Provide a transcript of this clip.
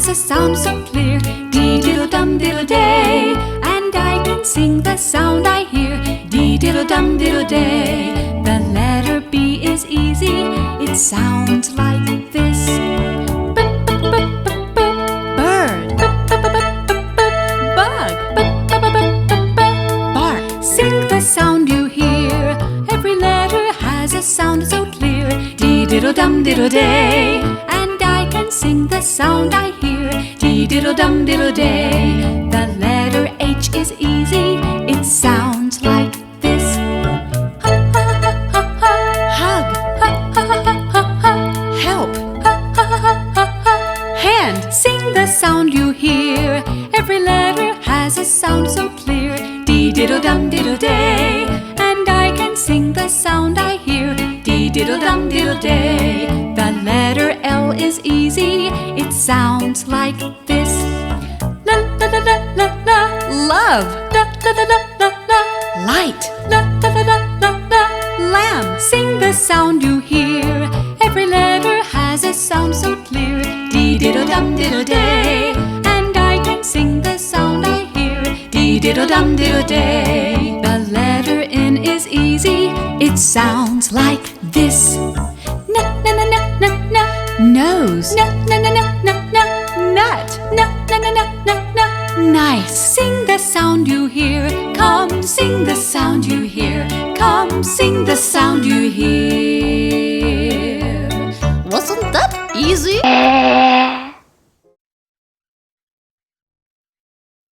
has a sound so clear. Dee-diddle-dum-diddle-day. And I can sing the sound I hear. Dee-diddle-dum-diddle-day. The letter B is easy. It sounds like this. Bird. Bug. Bark. Sing the sound you hear. Every letter has a sound so clear. Dee-diddle-dum-diddle-day. And I can sing the sound I hear. Dee-diddle-dum-diddle-day. The letter H is easy. It sounds like this. Hug. Help. Hand. Sing the sound you hear. Every letter has a sound so clear. Dee-diddle-dum-diddle-day. And I can sing the sound I hear. Dee-diddle-dum-diddle-day. The letter L is easy. It sounds like this. La-la-la-la-la-la. Love. La-la-la-la-la-la. Light. La-la-la-la-la-la. Lamb. Sing the sound you hear. Every letter has a sound so clear. Dee-diddle-dum-diddle-day. And I can sing the sound I hear. Dee-diddle-dum-diddle-day. The letter N is easy. It sounds like this. Na-na-na-na-na-na. Nose. Na-na-na-na-na-na. Nut. Na-na-na-na-na-na. Nice. Sing the sound you hear.